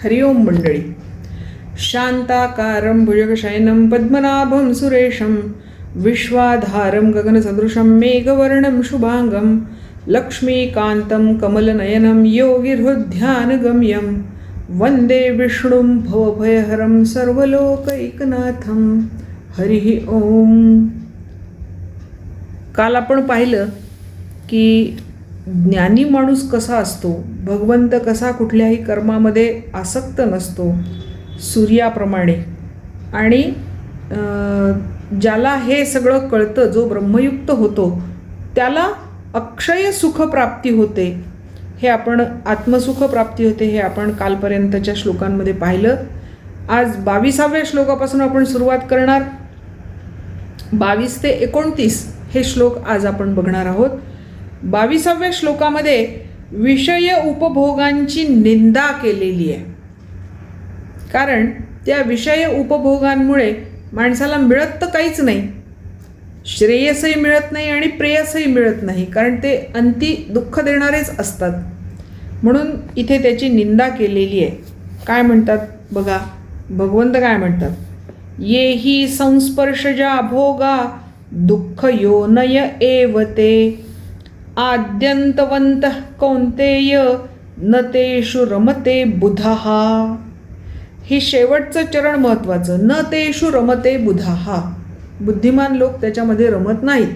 हरि ओम मंडळी. शांताकारं भुजगशयनं पद्मनाभं सुरेशं विश्वाधारं गगनसदृशं मेघवर्णं शुभांगं लक्ष्मीकान्तं कमलनयनं योगिहृद्ध्यानगम्यं वंदे विष्णुं भवभयहरं सर्वलोकैकनाथं. हरि ओम. काल आपण पाहिलं की ज्ञानी माणूस कसा असतो, भगवंत कसा कुठल्याही कर्मामध्ये आसक्त नसतो सूर्याप्रमाणे, आणि ज्याला हे सगळं कळतं, जो ब्रह्मयुक्त होतो, त्याला अक्षय सुखप्राप्ती होते. हे आपण आत्मसुख प्राप्ती होते हे आपण कालपर्यंतच्या श्लोकांमध्ये पाहिलं. आज 22व्या श्लोकापासून आपण सुरुवात करणार. 22 ते 29 हे श्लोक आज आपण बघणार आहोत. 22व्या श्लोकामध्ये विषय उपभोगांची निंदा केलेली आहे. कारण त्या विषय उपभोगांमुळे माणसाला मिळत तर काहीच नाही, श्रेयसही मिळत नाही आणि प्रेयसही मिळत नाही, कारण ते अंती दुःख देणारेच असतात. म्हणून इथे त्याची निंदा केलेली आहे. काय म्हणतात बघा, भगवंत काय म्हणतात, ये ही संस्पर्शजा भोगा दुःख योनय एव ते आद्यंतवंतः कौंतेय न तेषु रमते बुधहा. हे शेवटचं चरण महत्त्वाचं. न तेषु रमते बुधहा. बुद्धिमान लोक त्याच्यामध्ये रमत नाहीत.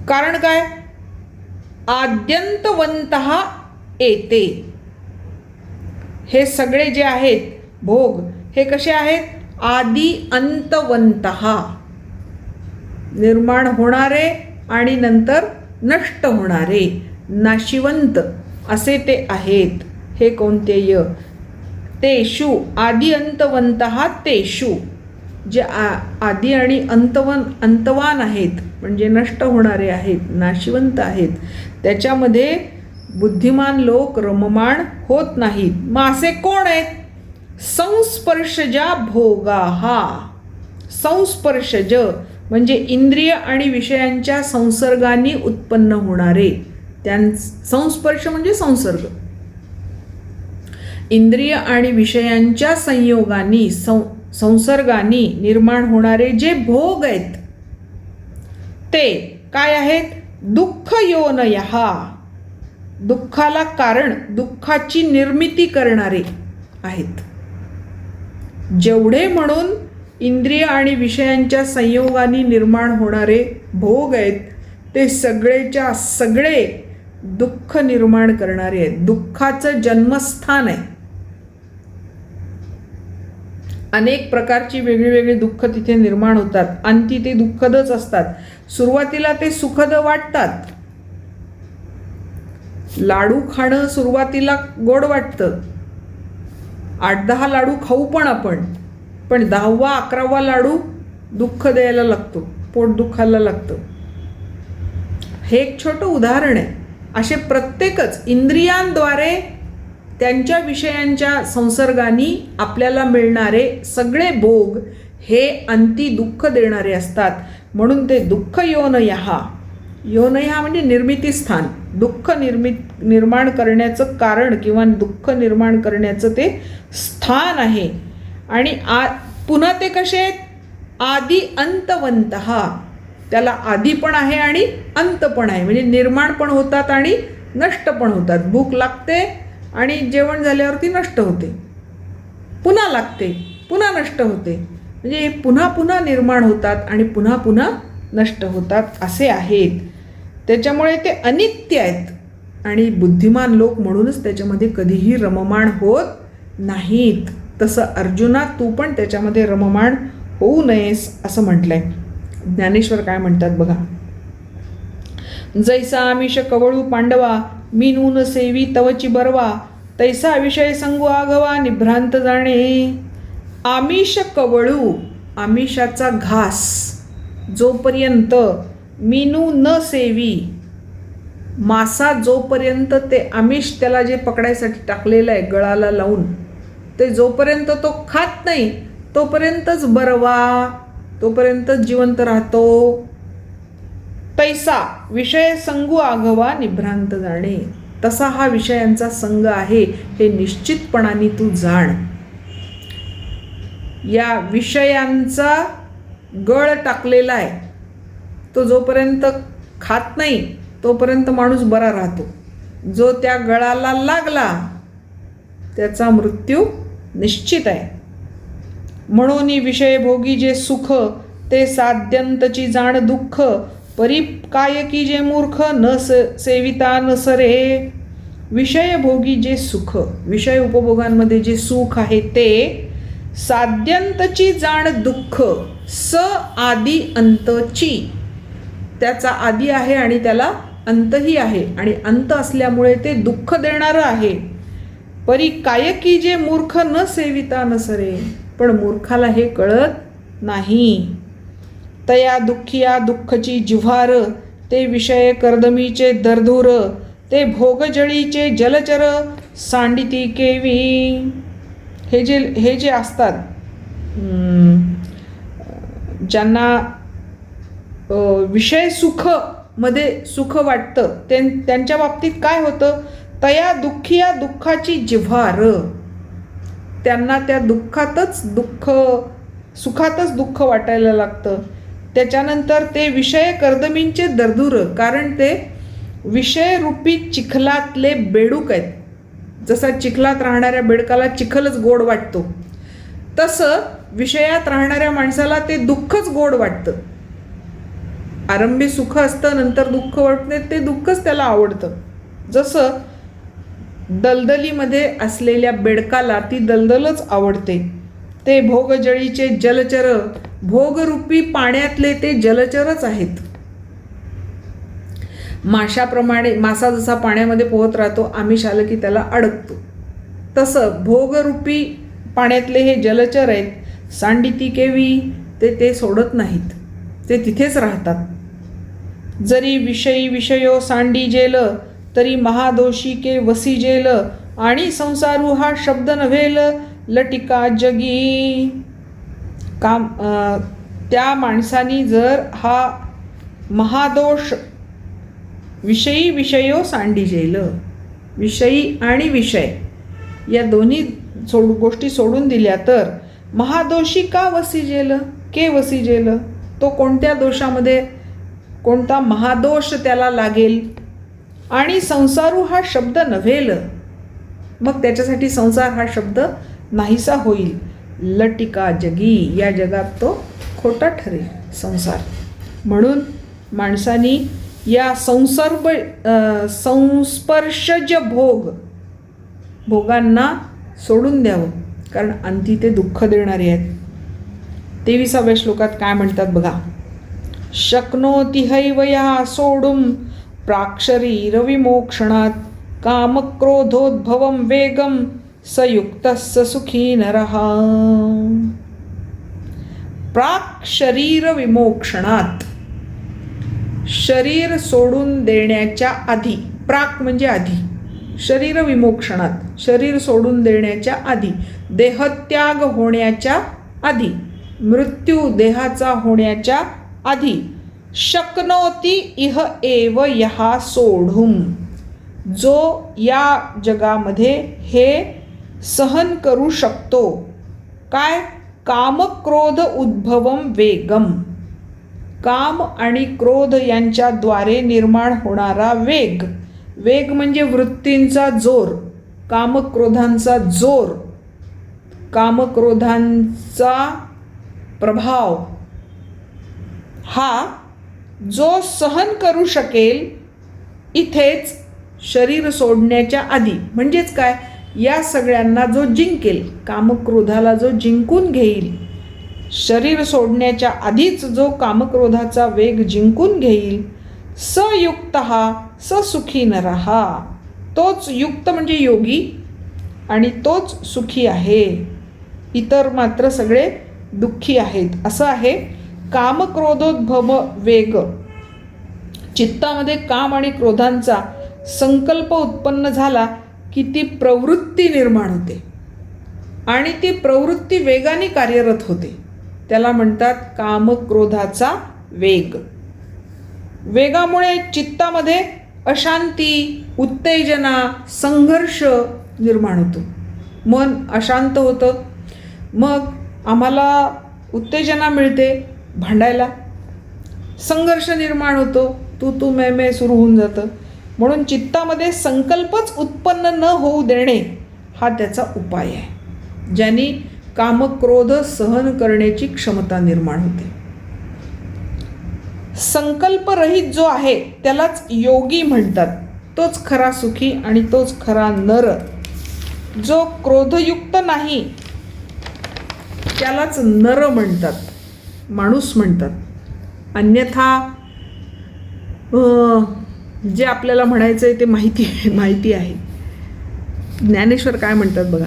कारण काय, आद्यंतवंतः एते. हे सगळे जे आहेत भोग, हे कसे आहेत, आदि अंतवंतः, निर्माण होणारे आणि नंतर नष्ट होणारे, नाशिवंत असे ते आहेत. हे कोणतेय, तेषु आदि अंतवंतः तेषु, जे आदि आणि अंतवान आहेत, म्हणजे नष्ट होणारे आहेत, नाशिवंत आहेत, त्याच्यामध्ये बुद्धिमान लोक रममाण होत नाहीत. मग असे कोण आहेत, संस्पर्शजा भोगाहा. संस्पर्शज म्हणजे इंद्रिय आणि विषयांच्या संसर्गाने उत्पन्न होणारे. संस्पर्श म्हणजे संसर्ग. इंद्रिय आणि विषयांच्या संयोगाने संसर्गाने निर्माण होणारे जे भोग आहेत ते काय आहेत, दुःख योनयहा. दुःखाला कारण, दुःखाची निर्मिती करणारे आहेत. जेवढे म्हणून इंद्रिय आणि विषयांच्या संयोगाने निर्माण होणारे भोग आहेत ते सगळेच्या सगळे दुःख निर्माण करणारे आहेत. दुःखाचं जन्मस्थान आहे. अनेक प्रकारची वेगळी दुःख तिथे निर्माण होतात. अंती ते दुःखदच असतात. सुरुवातीला ते सुखद वाटतात. लाडू खाणं सुरुवातीला गोड वाटतं. 8-10 लाडू खाऊ पण आपण, पण 10वा 11वा लाडू दुःख द्यायला लागतो, पोट दुखायला लागतं. हे एक छोटं उदाहरण आहे. असे प्रत्येकच इंद्रियांद्वारे त्यांच्या विषयांच्या संसर्गाने आपल्याला मिळणारे सगळे भोग हे अंती दुःख देणारे असतात. म्हणून ते दुःख योनयहा. योनयहा म्हणजे निर्मिती स्थान, दुःख निर्माण करण्याचं कारण किंवा दुःख निर्माण करण्याचं ते स्थान आहे. आणि पुन्हा ते कसे आहेत, आदि अंतवंतः. त्याला आधी पण आहे आणि अंत पण आहे, म्हणजे निर्माण पण होतात आणि नष्ट पण होतात. भूक लागते आणि जेवण झाल्यावरती नष्ट होते, पुन्हा लागते, पुन्हा नष्ट होते. म्हणजे हे पुन्हा पुन्हा निर्माण होतात आणि पुन्हा पुन्हा नष्ट होतात असे आहेत. त्याच्यामुळे ते अनित्य आहेत आणि बुद्धिमान लोक म्हणूनच त्याच्यामध्ये कधीही रममाण होत नाहीत. तसं अर्जुना, तू पण त्याच्यामध्ये रममाण होऊ नयेस असं म्हटलंय. ज्ञानेश्वर काय म्हणतात बघा, जैसा आमिष कवळू पांडवा मीनून सेवी तवची बरवा तैसा विषय संगू आघवा निभ्रांत जाणे. आमिष कवळू, आमिषाचा घास, जोपर्यंत मीनू न सेवी, मासा जोपर्यंत ते आमिष त्याला जे पकडायसाठी टाकलेलं आहे गळाला लावून, ते जोपर्यंत तो खात नाही तोपर्यंतच बरवा, तोपर्यंतच जिवंत राहतो. तैसा विषय संगू आघवा निभ्रांत जाणे. तसा हा विषयांचा संग आहे हे निश्चितपणाने तू जाण. या विषयांचा गळ टाकलेला आहे, तो जोपर्यंत खात नाही तोपर्यंत माणूस बरा राहतो. जो त्या गळाला लागला त्याचा मृत्यू निश्चित आहे. म्हणून विषय भोगी जे सुख ते साध्यंतची जाण दुःख, परी काय की जे मूर्ख न सेविता न सरे. विषय भोगी जे सुख, विषय उपभोगांमध्ये जे सुख आहे ते साध्यंतची जाण दुःख, स आदी अंतची, त्याचा आदी आहे आणि त्याला अंतही आहे आणि अंत असल्यामुळे ते दुःख देणारं आहे. परी काय की जे मूर्ख न सेविता न सरे, पण मूर्खाला हे कळत नाही. तया दुःखिया दुःखची जिव्हार, ते विषय कर्दमीचे दरधूर, ते भोगजळीचे जलचर सांडिती केवी. हे जे असतात ज्यांना विषय सुख मध्ये सुख वाटतं त्यांच्या बाबतीत काय होतं, तया दुःखिया दुःखाची जिव्हार, त्यांना त्या सुखातच दुःख वाटायला लागतं. त्याच्यानंतर ते विषय कर्दमींचे दरदूर, कारण ते विषयरूपी चिखलातले बेडूक आहेत. जसा चिखलात राहणाऱ्या बेडकाला चिखलच गोड वाटतो, तसं विषयात राहणाऱ्या माणसाला ते दुःखच गोड वाटतं. आरंभी सुख असतं, नंतर दुःख वाटते, ते दुःखच त्याला आवडतं. जसं दलदलीमध्ये असलेल्या बेडकाला ती दलदलच आवडते. ते भोगजळीचे जलचर, भोगरूपी पाण्यातले ते जलचरच आहेत. माशाप्रमाणे मासा जसा पाण्यामध्ये पोहत राहतो, आमिष आलं की त्याला अडकतो, तसं भोगरूपी पाण्यातले हे जलचर आहेत. सांडिती केवी, ते सोडत नाहीत, ते तिथेच राहतात. जरी विषयी विषयो सांडी जेल, तरी महादोषी के वसी जेल, आणि संसारू हा शब्द नव्हेल लटिका जगी. त्या माणसानी जर हा महादोष, विषयी विषयो सांडी जेल, विषयी आणि विषय या दोन्ही गोष्टी सोडून दिल्या तर महादोषी का वसी जेल, के वसी जेल, तो कोणत्या दोषामध्ये, कोणता महादोष त्याला लागेल. आणि संसारू हा शब्द नव्हेल, मग त्याच्यासाठी संसार हा शब्द नाहीसा होईल. लटिका जगी, या जगात तो खोटा ठरेल संसार. म्हणून माणसानी या संस्पर्शज भोगांना सोडून द्यावं, कारण अंती ते दुःख देणारे आहेत. 23व्या श्लोकात काय म्हणतात बघा. शक्नोति हैवया सोडुम प्राक्षरीर विमोक्षणात, कामक्रोधोद्भवं वेगम सयुक्तस्य सुखी नरः. प्राक्षरीर विमोक्षणात, शरीर सोडून देण्याच्या आधी, प्राक म्हणजे आधी, शरीर विमोक्षणात शरीर सोडून देण्याच्या आधी, देहत्याग होण्याच्या आधी, मृत्यू देहाचा होण्याच्या आधी, शक्नोती इह एव यहा सोढुम, जो या जगामध्ये हे सहन करू शकतो. काय, कामक्रोध उद्भवम वेगम, काम आणि क्रोध यांच्याद्वारे निर्माण होणारा वेग. वेग म्हणजे वृत्तींचा जोर, कामक्रोधांचा जोर, कामक्रोधांचा प्रभाव, हा जो सहन करू शकेल इथेच शरीर सोडण्याच्या आधी, म्हणजेच काय, या सगळ्यांना जो जिंकेल, कामक्रोधाला जो जिंकून घेईल, शरीर सोडण्याच्या आधीच जो कामक्रोधाचा वेग जिंकून घेईल, सयुक्त स सुखी नरहा, तोच युक्त म्हणजे योगी आणि तोच सुखी आहे. इतर मात्र सगळे दुःखी आहेत. असं आहे. कामक्रोधोद्भव वेग, चित्तामध्ये काम आणि क्रोधांचा संकल्प उत्पन्न झाला की ती प्रवृत्ती निर्माण होते आणि ती प्रवृत्ती वेगाने कार्यरत होते. त्याला म्हणतात कामक्रोधाचा वेग. वेगामुळे चित्तामध्ये अशांती, उत्तेजना, संघर्ष निर्माण होतो. मन अशांत होतं, मग आम्हाला उत्तेजना मिळते भांडायला, संघर्ष निर्माण होतो, तू मैं सुरू होऊन जातं. म्हणून चित्तामध्ये संकल्पच उत्पन्न न होऊ देणे हा त्याचा उपाय आहे, ज्याने कामक्रोध सहन करण्याची क्षमता निर्माण होते. संकल्परहित जो आहे त्यालाच योगी म्हणतात. तोच खरा सुखी आणि तोच खरा नर. जो क्रोधयुक्त नाही त्यालाच नर म्हणतात, माणूस म्हणतात. अन्यथा जे आपल्याला म्हणायचं आहे ते माहिती आहे. ज्ञानेश्वर काय म्हणतात बघा.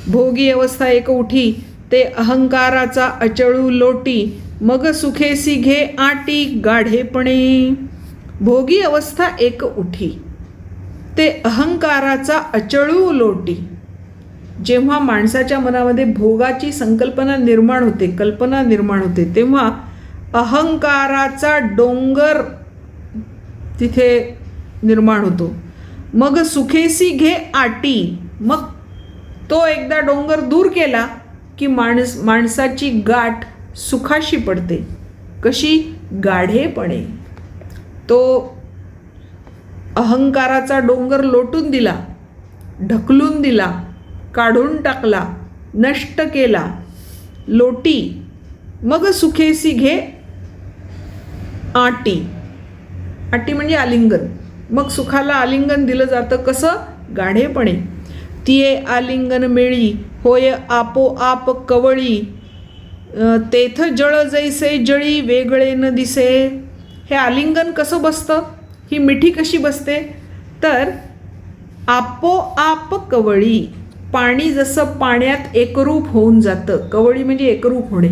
भोगी अवस्था एक उठी, ते अहंकाराचा अचळू लोटी, मग सुखेसी घे आटी गाढेपणे. भोगी अवस्था एक उठी, ते अहंकाराचा अचळू लोटी. जेव्हा माणसाच्या मनामध्ये भोगाची संकल्पना निर्माण होते, कल्पना निर्माण होते, तेव्हा अहंकाराचा डोंगर तिथे निर्माण होतो. मग सुखेसी घे आटी. मग तो एकदा डोंगर दूर केला की माणसाची गाठ सुखाशी पडते. कशी? गाढेपणे. तो अहंकाराचा डोंगर लोटून दिला, ढकलून दिला, काढून टाकला, नष्ट केला, लोटी. मग सुखेसी घे आटी. आटी म्हणजे आलिंगन. मग सुखाला आलिंगन दिलं जातं. कसं? गाढेपणे. तिये आलिंगन मेळी, होय आपोआप कवळी, तेथ जळ जैसे जळी वेगळे न दिसे. हे आलिंगन कसं बसतं? ही मिठी कशी बसते? तर आपोआप कवळी. पाणी जसं पाण्यात एकरूप होऊन जातं, कवळी म्हणजे एकरूप होणे.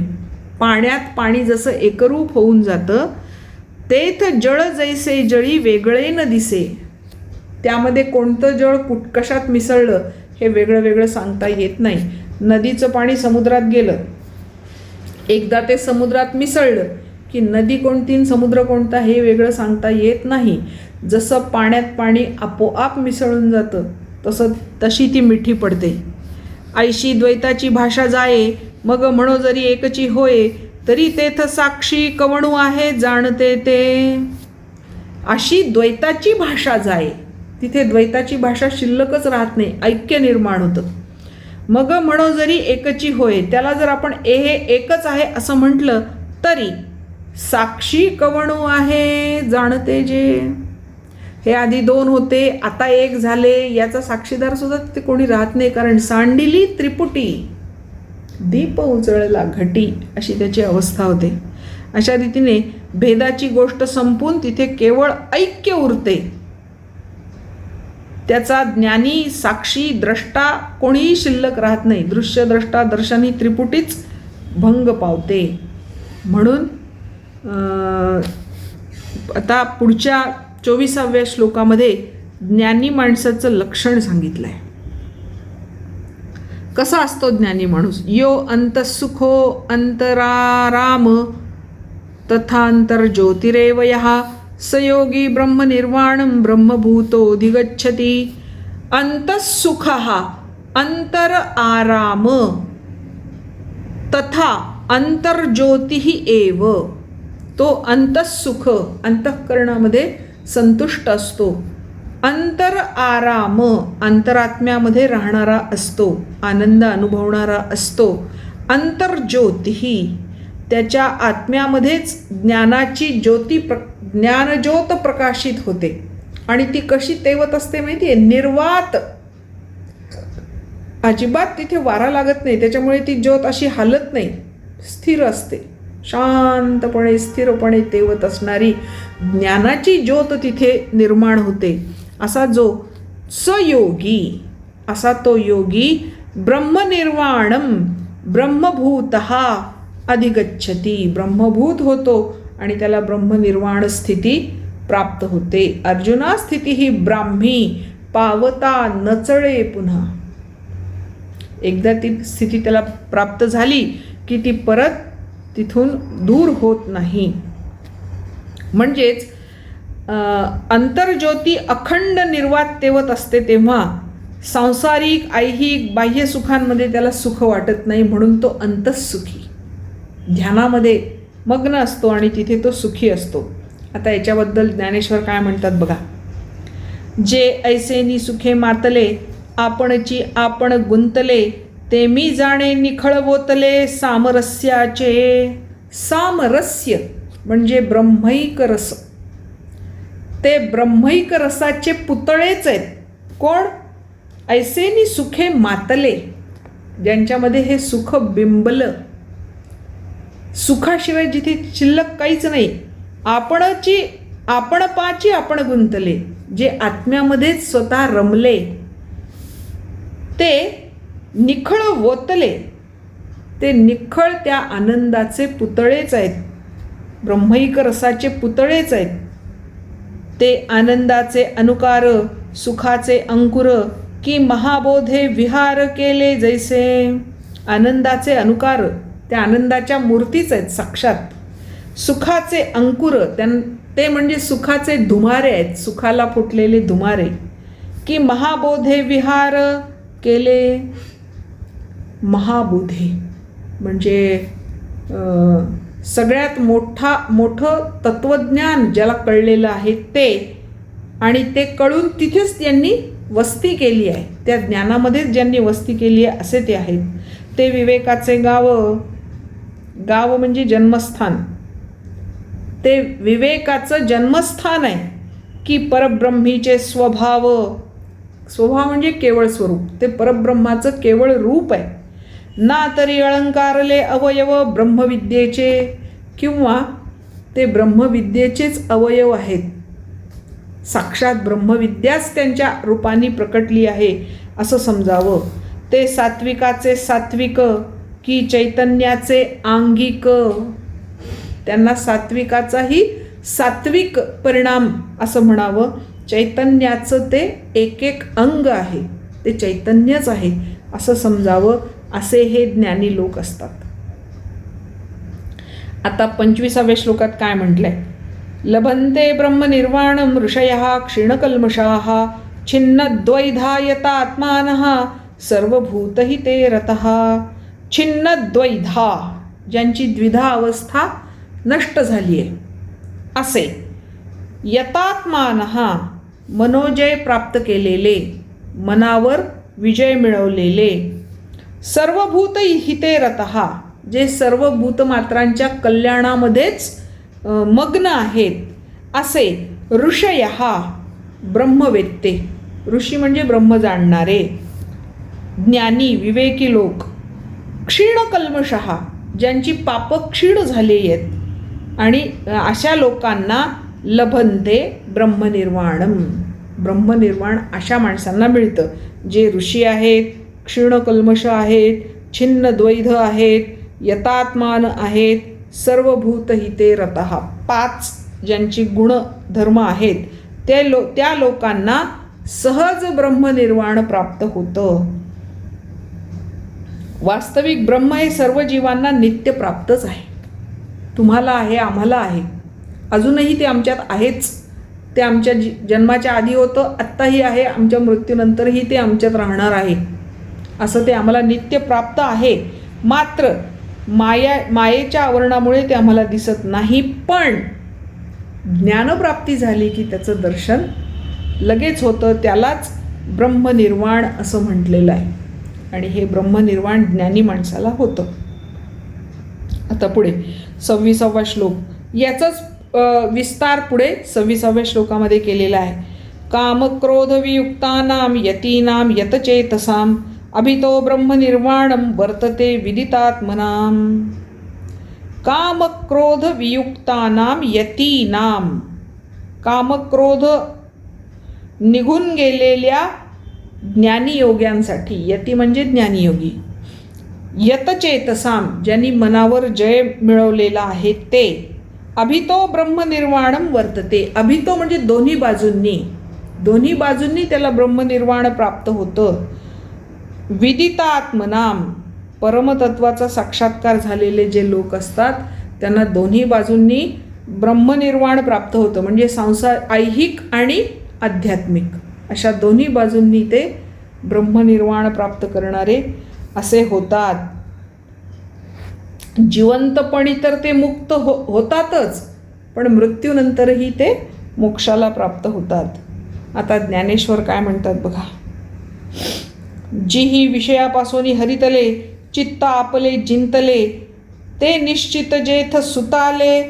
पाण्यात पाणी जसं एकरूप होऊन जातं, तेथ जळ जैसे जळी वेगळे न दिसे. त्यामध्ये कोणतं जळ कशात मिसळलं हे वेगळं वेगळं सांगता येत नाही. नदीचं पाणी समुद्रात गेलं, एकदा ते समुद्रात मिसळलं की नदी कोणती आणि समुद्र कोणता हे वेगळं सांगता येत नाही. जसं पाण्यात पाणी आपोआप मिसळून जातं तशी ती मिठी पडते. ऐशी द्वैताची भाषा जाये, मग म्हणो जरी एकची होय, तरी तेथ साक्षी कवणू आहे जाणते ते. अशी द्वैताची भाषा जाये. तिथे द्वैताची भाषा शिल्लकच राहत नाही, ऐक्य निर्माण होतं. मग म्हणो जरी एकची होय, त्याला जर आपण हे एकच आहे असं म्हटलं तरी साक्षी कवणू आहे जाणते जे. हे आधी दोन होते, आता एक झाले, याचा साक्षीदार सुद्धा तिथे कोणी राहत नाही. कारण सांडिली त्रिपुटी, दीप उजळला घटी, अशी त्याची अवस्था होते. अशा रीतीने भेदाची गोष्ट संपून तिथे केवळ ऐक्य उरते. त्याचा ज्ञानी, साक्षी, द्रष्टा कोणीही शिल्लक राहत नाही. दृश्य, द्रष्टा, दर्शन ही त्रिपुटीच भंग पावते. म्हणून आता पुढच्या 24व्या श्लोकामध्ये ज्ञानी माणसाचं लक्षण सांगितलं आहे. कसा असतो ज्ञानी माणूस? यो अंतःसुखो अंतराराम तथांतर ज्योतिरेव यः स योगी ब्रह्मनिर्वाणं ब्रह्मभूतोऽधिगच्छति. अंतःसुखः अंतर आराम तथा अंतर्ज्योतिः एव. तो अंतःसुख, अंतःकरणामध्ये संतुष्ट असतो. अंतर आराम, अंतरात्म्यामध्ये राहणारा असतो, आनंद अनुभवणारा असतो. अंतर्ज्योतिही, त्याच्या आत्म्यामध्येच ज्ञानाची ज्ञानज्योत प्रकाशित होते. आणि ती कशी तेवत असते माहिती आहे? निर्वात. अजिबात तिथे वारा लागत नाही, त्याच्यामुळे ती ज्योत अशी हालत नाही, स्थिर असते. शांतपणे स्थिरपणे तेवत असणारी ज्ञानाची ज्योत तिथे निर्माण होते. असा जो सयोगी, असा तो योगी ब्रह्मनिर्वाणम ब्रह्मभूतः अधिगच्छति. ब्रह्मभूत होतो आणि त्याला ब्रह्मनिर्वाण स्थिती प्राप्त होते. अर्जुना स्थिती ही ब्राह्मी पावता नचळे पुन्हा. एकदा ती स्थिती त्याला प्राप्त झाली की ती परत तिथून दूर होत नाही. म्हणजेच अंतर्ज्योती अखंड निर्वात तेवत असते तेव्हा सांसारिक ऐहिक बाह्य सुखांमध्ये त्याला सुख वाटत नाही, म्हणून तो अंतःसुखी ध्यानामध्ये मग्न असतो आणि तिथे तो सुखी असतो. आता याच्याबद्दल ज्ञानेश्वर काय म्हणतात बघा. जे ऐसेनी सुखे मातले आपणची आपण गुंतले, ते मी जाणे निखळ बोतले सामरस्याचे. सामरस्य म्हणजे ब्रह्मैक रस. ते ब्रह्मैक रसाचे पुतळेच आहेत. कोण? ऐसेनी सुखे मातले, ज्यांच्यामध्ये हे सुख बिंबलं. सुखाशिवाय जिथे शिल्लक काहीच नाही. आपणपाची आपण गुंतले, जे आत्म्यामध्येच स्वतः रमले, ते निखळ वोतले, ते निखळ त्या आनंदाचे पुतळेच आहेत, ब्रह्मैक रसाचे पुतळेच आहेत. ते आनंदाचे अनुकार सुखाचे अंकुर की महाबोधे विहार केले जैसे. आनंदाचे अनुकार त्या आनंदाच्या मूर्तीच आहेत साक्षात. सुखाचे अंकुर ते म्हणजे सुखाचे धुमारे आहेत, सुखाला फुटलेले धुमारे. की महाबोधे विहार केले. महाबोधे म्हणजे सगळ्यात मोठं तत्वज्ञान ज्याला कळलेलं आहे ते, आणि ते कळून तिथेच त्यांनी वस्ती केली आहे, त्या ज्ञानामध्येच ज्यांनी वस्ती केली आहे असे ते आहेत. ते विवेकाचे गाव म्हणजे जन्मस्थान. ते विवेकाचं जन्मस्थान आहे. की परब्रह्मीचे स्वभाव म्हणजे केवळ स्वरूप, ते परब्रह्माचं केवळ रूप आहे. ना तरी अलंकारले अवयव ब्रह्मविद्येचे, किंवा ते ब्रह्मविद्येचेच अवयव आहेत. साक्षात ब्रह्मविद्याच त्यांच्या रूपाने प्रकटली आहे असं समजावं. ते सात्विकाचे सात्विक की चैतन्याचे आंगिक. त्यांना सात्विकाचाही सात्विक परिणाम असं म्हणावं. चैतन्याचं ते एक एक अंग आहे, ते चैतन्यच आहे असं समजावं. असे हे ज्ञानी लोक असतात. आता 25व्या श्लोकात काय म्हटलंय. लभन्ते ब्रह्मनिर्वाणं ऋषयः क्षीणकल्मषाः छिन्नद्वैधायतात्मानः सर्वभूतहिते रतः. छिन्नद्वैधा, ज्यांची द्विधा अवस्था नष्ट झाली आहे असे. यतात्मानः, मनोजय प्राप्त केलेले, मनावर विजय मिळवलेले. सर्वभूत हिते रतः, जे सर्व भूतमात्रांच्या कल्याणामध्येच मग्न आहेत असे. ऋषयः, ब्रह्मवेत्ते. ऋषी म्हणजे ब्रह्म जाणणारे, ज्ञानी विवेकी लोक. क्षीणकल्मषः, ज्यांची पाप क्षीण झालेली आहेत, आणि अशा लोकांना लभन्ते ब्रह्मनिर्वाणम, ब्रह्मनिर्वाण अशा माणसांना मिळतं. जे ऋषी आहेत, क्षीणकल्मष आहेत, छिन्न द्वैध आहेत, यतात्मान आहेत, सर्वभूतहिते रतः. 5 ज्यांची गुणधर्म आहेत त्या लोकांना सहज ब्रह्मनिर्वाण प्राप्त होतं. वास्तविक ब्रह्म हे सर्व जीवांना नित्य प्राप्तच आहे. तुम्हाला आहे, आम्हाला आहे, अजूनही ते आमच्यात आहेच. ते आमच्या जन्माच्या आधी होतं, आत्ताही आहे, आमच्या मृत्यूनंतरही ते आमच्यात राहणार आहे. असं ते आम्हाला नित्य प्राप्त आहे. मात्र मायेच्या आवरणामुळे ते आम्हाला दिसत नाही. पण ज्ञानप्राप्ती झाली की त्याचं दर्शन लगेच होतं. त्यालाच ब्रह्मनिर्वाण असं म्हटलेलं आहे. आणि हे ब्रह्मनिर्वाण ज्ञानी माणसाला होतं. आता पुढे 26वा श्लोक, याचाच विस्तार पुढे 26व्या श्लोकामध्ये केलेला आहे. कामक्रोधवियुक्तानां यतीनां यतचेतसां अभितो ब्रह्मनिर्वाणं वर्तते विदितात्मनां. कामक्रोधवियुक्तानां यतीनां, कामक्रोध निघून गेलेल्या ज्ञानीयोग्यांसाठी. यती म्हणजे ज्ञानीयोगी. यतचेतसां, ज्यांनी मनावर जय मिळवलेला आहे ते. अभितो ब्रह्मनिर्वाणं वर्तते. अभितो म्हणजे दोन्ही बाजूंनी त्याला ब्रह्मनिर्वाण प्राप्त होतं. विदितात्मनां, परमतत्वाचा साक्षात्कार झालेले जे लोक असतात त्यांना दोन्ही बाजूंनी ब्रह्मनिर्वाण प्राप्त होतं. म्हणजे ऐहिक आणि आध्यात्मिक अशा दोन्ही बाजूंनी ते ब्रह्मनिर्वाण प्राप्त करणारे असे होतात. जिवंतपणी तर ते मुक्त होतातच, पण मृत्यूनंतरही ते मोक्षाला प्राप्त होतात. आता ज्ञानेश्वर काय म्हणतात बघा. जी ही विषयापासून हरितले चित्त आपले जिंतले, ते निश्चित जेथ सुताले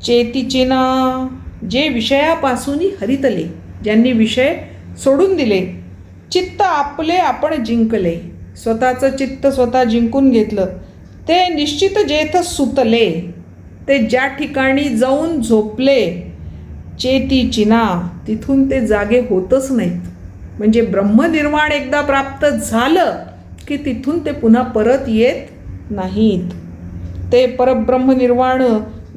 चेतीचिना. जे विषयापासून हरितले, ज्यांनी विषय सोडून दिले, चित्त आपले आपण जिंकले, स्वतःचं चित्त स्वतः जिंकून घेतलं, ते निश्चित जेथ सुतले, ते ज्या ठिकाणी जाऊन झोपले, चेतीचिना, तिथून ते जागे होतच नाहीत. म्हणजे ब्रह्मनिर्वाण एकदा प्राप्त झालं की तिथून ते पुन्हा परत येत नाहीत. ते परब्रह्मनिर्वाण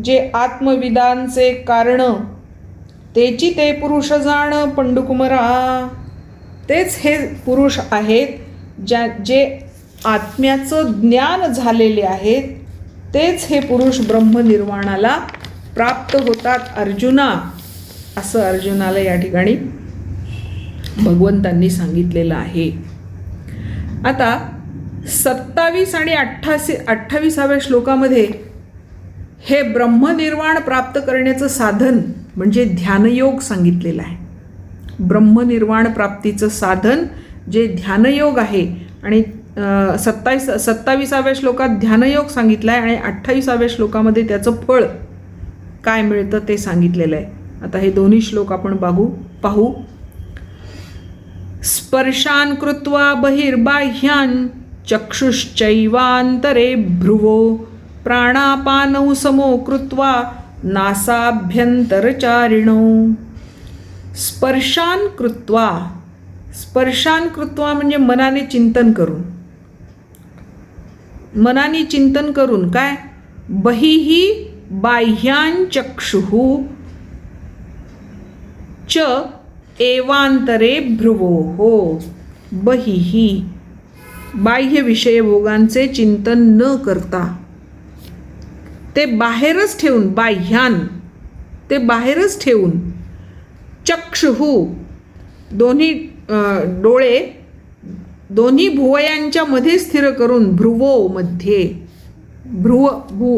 जे आत्मविदांचे कारण, तेची ते पुरुष जाण पंडुकुमरा. तेच हे पुरुष आहेत जे आत्म्याचं ज्ञान झालेले आहेत. तेच हे पुरुष ब्रह्मनिर्वाणाला प्राप्त होतात अर्जुना, असं अर्जुनाला या ठिकाणी भगवंतांनी सांगितलेलं आहे. आता 27 आणि 28व्या श्लोकामध्ये हे ब्रह्मनिर्वाण प्राप्त करण्याचं साधन म्हणजे ध्यानयोग सांगितलेलं आहे. ब्रह्मनिर्वाण प्राप्तीचं साधन जे ध्यानयोग आहे, आणि 27व्या श्लोकात ध्यानयोग सांगितलं आहे आणि 28व्या श्लोकामध्ये त्याचं फळ काय मिळतं ते सांगितलेलं आहे. आता हे दोन्ही श्लोक आपण पाहू. स्पर्शान कृत्वा बहिर्बाह्यान चक्षुश्चैवांतरे भ्रुवो प्राणापानौ समो कृत्वा नासाभ्यंतरचारिणौ. स्पर्शान कृत्वा म्हणजे मनाने चिंतन करून काय, बहिही बाह्यान चक्षुः च एवांतरे भ्रुवो. हो, बहिही बाह्य विषय भोगांचे चिंतन न करता, ते बाहेरच ठेवून, बाह्यान ते बाहेरच ठेवून, चक्षुः दोन्ही डोळे दोन्ही भुवयांच्या मध्ये स्थिर करून, भ्रुवो मध्ये,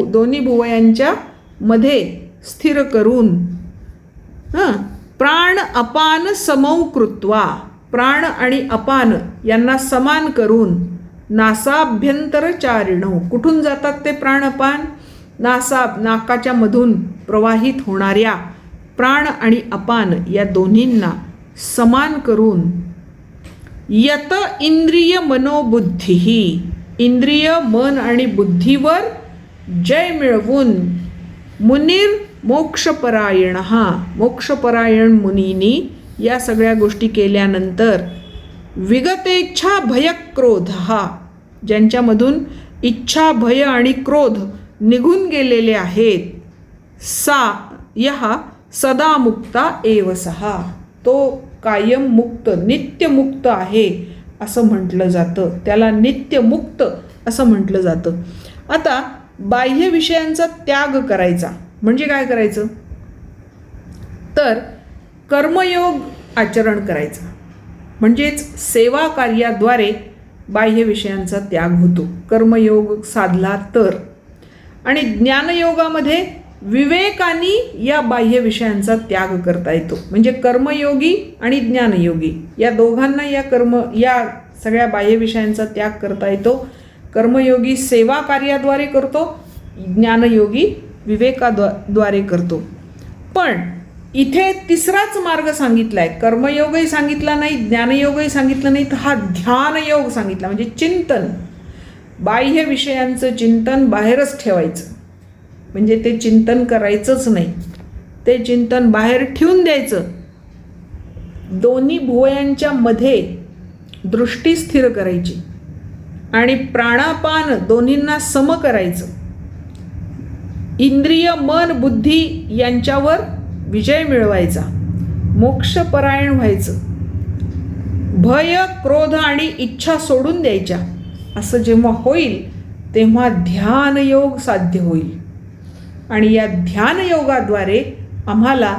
दोन्ही भुवयांच्या मध्ये स्थिर करून, प्राण अपान समौ कृत्वा, प्राण आणि अपान यांना समान करून, नासाभ्यंतरचारिणौ, कुठून जातात ते प्राण अपान, नाकाच्या मधून प्रवाहित होणाऱ्या प्राण आणि अपान या दोन्हींना समान करून, यत इंद्रिय मनोबुद्धीही, इंद्रिय मन आणि बुद्धीवर जय मिळवून, मुनीर मोक्षपरायण, मोक्षपरायण मुनींनी या सगळ्या गोष्टी केल्यानंतर, विगतेच्छा भयक्रोध, ज्यांच्यामधून इच्छा भय आणि क्रोध निघून गेलेले आहेत, सदा मुक्ता एव सहा, तो कायम मुक्त नित्यमुक्त आहे असं म्हटलं जातं. त्याला नित्यमुक्त असं म्हटलं जातं. आता बाह्य विषयांचा त्याग करायचा म्हणजे काय करायचं, तर कर्मयोग आचरण करायचं, म्हणजेच सेवा कार्याद्वारे बाह्य विषयांचा त्याग होतो कर्मयोग साधला तर. आणि ज्ञानयोगामध्ये विवेकाने या बाह्य विषयांचा त्याग करता येतो. म्हणजे कर्मयोगी आणि ज्ञानयोगी या दोघांना या सगळ्या बाह्य विषयांचा त्याग करता येतो. कर्मयोगी सेवा कार्याद्वारे करतो, ज्ञानयोगी विवेकाद्वारे करतो. पण इथे तिसराच मार्ग सांगितला आहे. कर्मयोगही सांगितला नाही, ज्ञानयोगही सांगितलं नाही, तर हा ध्यानयोग सांगितला. म्हणजे चिंतन, बाह्य विषयांचं चिंतन बाहेरच ठेवायचं, म्हणजे ते चिंतन करायचंच नाही, ते चिंतन बाहेर ठेवून द्यायचं. दोन्ही भुवयांच्या मध्ये दृष्टी स्थिर करायची आणि प्राणापान दोन्हींना सम करायचं. इंद्रिय मन बुद्धी यांच्यावर विजय मिळवायचा, मोक्षपरायण व्हायचं, भय क्रोध आणि इच्छा सोडून द्यायच्या. असं जेव्हा होईल तेव्हा ध्यानयोग साध्य होईल. आणि या ध्यानयोगाद्वारे आम्हाला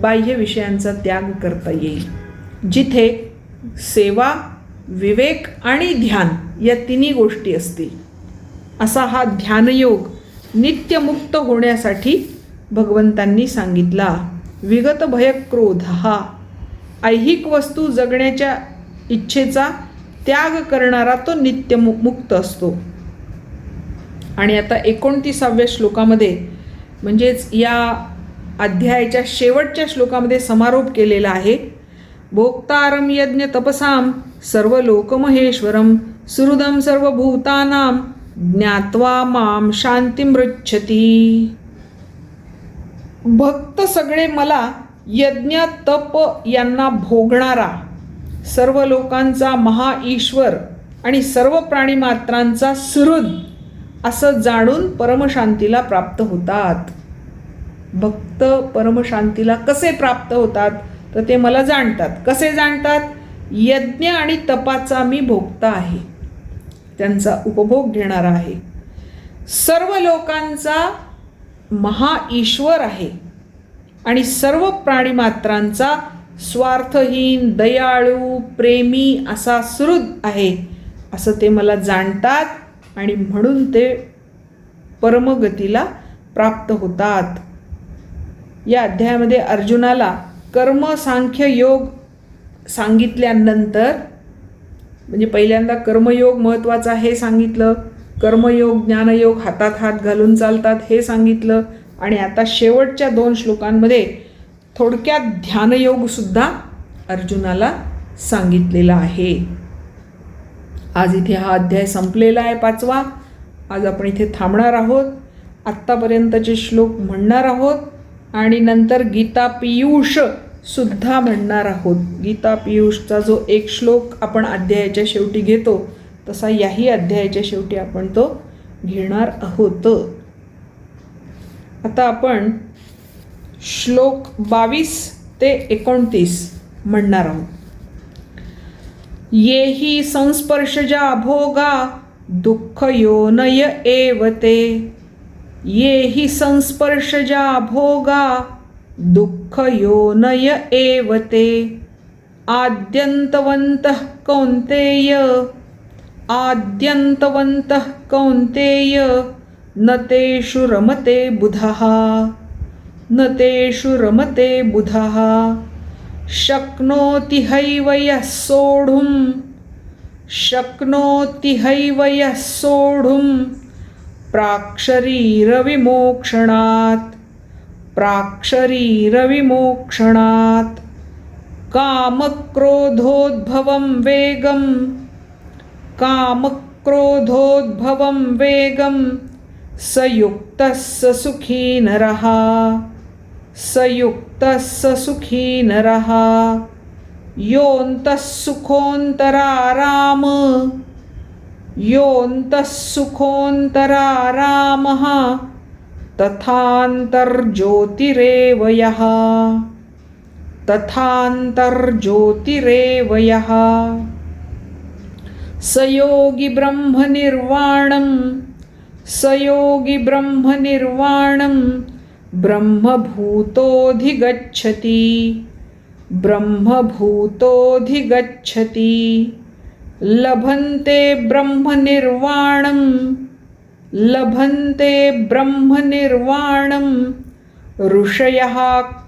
बाह्य विषयांचा त्याग करता येईल. जिथे सेवा, विवेक आणि ध्यान या तिन्ही गोष्टी असतील, असा हा ध्यानयोग नित्यमुक्त होण्यासाठी भगवंतांनी सांगितला. विगत भयक्रोध हा ऐहिक वस्तू जगण्याच्या इच्छेचा त्याग करणारा तो नित्यमुक्त असतो. आणि आता 29व्या श्लोकामध्ये म्हणजेच या अध्यायाच्या शेवटच्या श्लोकामध्ये समारोप केलेला आहे. भोक्तारं यज्ञ तपसां सर्वलोकमहेश्वरं सुहृदं सर्वभूतानां ज्ञात्वा मां शांतिमृच्छति. भक्त सगळे मला यज्ञ तप यांना भोगणारा, सर्व लोकांचा महाईश्वर आणि सर्व प्राणीमात्रांचा सुहृद असं जाणून परमशांतीला प्राप्त होतात. भक्त परमशांतीला कसे प्राप्त होतात तर ते मला जाणतात. कसे जाणतात? यज्ञ आणि तपाचा मी भोगता आहे, त्यांचा उपभोग घेणारा आहे, सर्व लोकांचा महाईश्वर आहे आणि सर्व प्राणीमात्रांचा स्वार्थहीन, दयाळू, प्रेमी असा सुहृद आहे असं ते मला जाणतात आणि म्हणून ते परमगतीला प्राप्त होतात. या अध्यायामध्ये अर्जुनाला कर्म, सांख्य, योग सांगितल्यानंतर, म्हणजे पहिल्यांदा कर्मयोग महत्त्वाचा हे सांगितलं, कर्मयोग, ज्ञानयोग, हातात हात घालून चालतात हे सांगितलं, आणि आता शेवटच्या 2 श्लोकांमध्ये थोडक्यात ध्यानयोगसुद्धा अर्जुनाला सांगितलेला आहे. आज इथे हा अध्याय संपलेला आहे 5वा. आज आपण इथे थांबणार आहोत. आत्तापर्यंतचे श्लोक म्हणणार आहोत आणि नंतर गीता पीयूष सुद्धा म्हणणार आहोत. गीता पीयूषचा जो एक श्लोक आपण अध्यायाच्या शेवटी घेतो तसा याही अध्यायाच्या शेवटी आपण तो घेणार आहोत. आता आपण श्लोक 22 ते 29 म्हणणार आहोत. येहि संस्पर्शजा भोगा दुःख योनय एव ते. येहि संस्पर्शजा भोगा दुःख योनय एव ते. आद्यन्तवन्तः कौन्तेय, आद्यन्तवन्तः कौन्तेय न तेषु रमते बुधः, न तेषु रमते बुधः. शक्नोति हैव यः सोढुं, शक्नोति हैव यः सोढुं प्राक्शरीरविमोक्षणात्, प्राक्शरीरविमोक्षणात्. कामक्रोधोद्भवं वेगं, कामक्रोधोद्भवं वेगं स युक्तः स सुखी नरः, स युक्तः स सुखी नरः. योऽन्तः सुखोऽन्तराराम, योऽन्तः सुखोऽन्तरारामः तथान्तर्ज्योतिरेव यः, तथान्तर्ज्योतिरेव यः. स योगी ब्रह्मनिर्वाणं, स योगी ब्रह्मनिर्वाणं ब्रह्मभूतोऽधिगच्छति, ब्रह्मभूतोऽधिगच्छति. लभन्ते ब्रह्मनिर्वाणं, लभन्ते ब्रह्मनिर्वाणं ऋषयः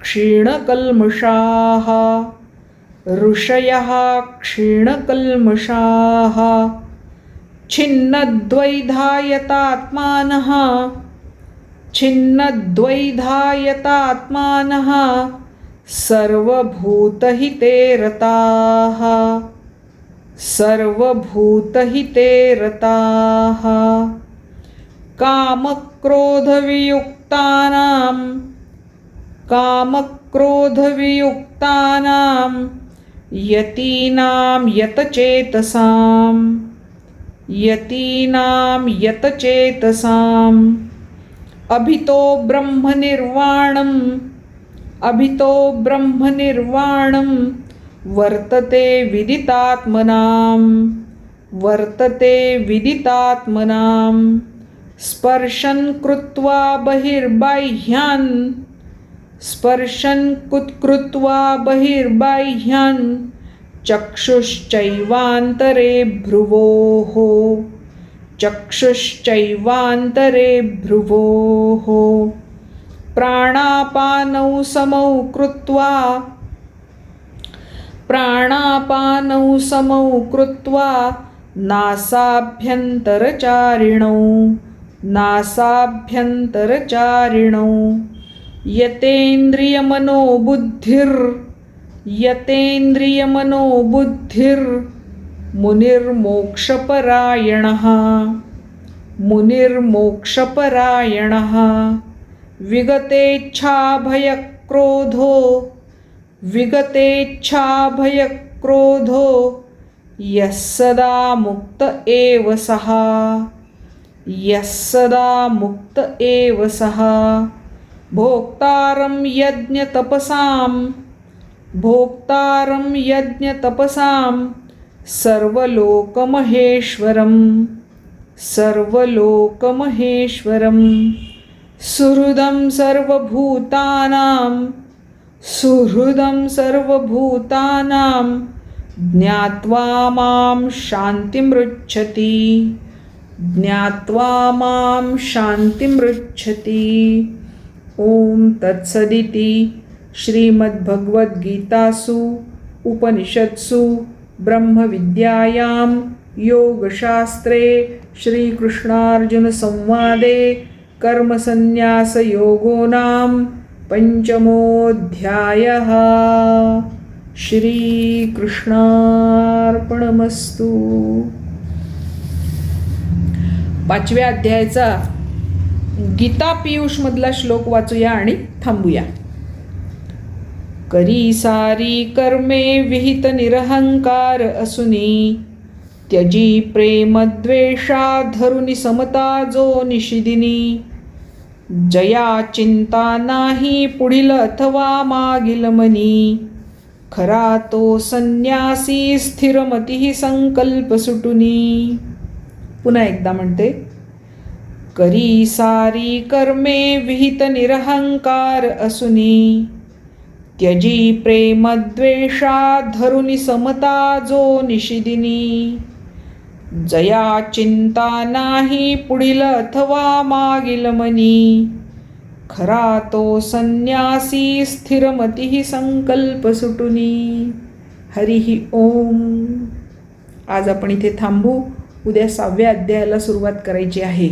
क्षीणकल्मषाः, ऋषयः क्षीणकल्मषाः. छिन्नद्वैधायतात्मानः, छिन्नद्वैधायतात्मानः सर्वभूतहिते रताः, सर्वभूतहिते रताः. कामक्रोधवियुक्तानां, कामक्रोधवियुक्तानां यतीनां यतचेतसां, यतीनां यतचेतसाम्. अभितो ब्रह्मनिर्वाणम्, अभितो ब्रह्मनिर्वाणं वर्तते विदितात्मनां, वर्तते विदितात्मनां. स्पर्शन कृत्वा बहिर्बाह्यान् स्पर्शन कृत्वा बहिर्बाह्यान् चक्षुश्चैवान्तरे भ्रुवोः चक्षुश्चैवान्तरे भ्रुवोः प्राणापानौ समौ कृत्वा नासाभ्यन्तरचारिणौ मुनिर्मोक्षपरायणः विगतेच्छाभयक्रोधो यः सदा मुक्त एव सः भोक्तारं यज्ञतपसां सर्वलोकमहेश्वरं सुहृदं सर्वभूतानां ज्ञात्वा मां शान्तिमृच्छति। ओम तत्सदिति श्रीमद्भगवद्गीतासु उपनिषत्सु ब्रह्मविद्यायां योगशास्त्रे श्रीकृष्णार्जुनसंवादे कर्मसन्न्यासयोगो नाम पंचमोऽध्यायः। श्रीकृष्णार्पणमस्तु। 5व्या अध्यायाचा गीता पीयूष मधला श्लोक वाचूया आणि थांबूया. करी सारी कर्मे विहित निरहंकार असुनी त्यजी प्रेम द्वेषा धरुनी समता जो निशिदिनी जया चिंता नाही पुढील अथवा मागील मनी खरा तो संन्यासी स्थिरमती संकल्प सुटुनी. पुन्हा एकदा म्हणते. करी सारी कर्मे विहित निरहंकार असुनी त्यजी प्रेम द्वेषा धरुनी समता जो निशिदिनी जया चिंता नाही पुढील अथवा मागील मनी खरा तो संन्यासी स्थिरमती संकल्प सुटुनी. हरिः ओम. आज आपण इथे थांबू. उद्या 6व्या अध्यायाला सुरुवात करायची आहे.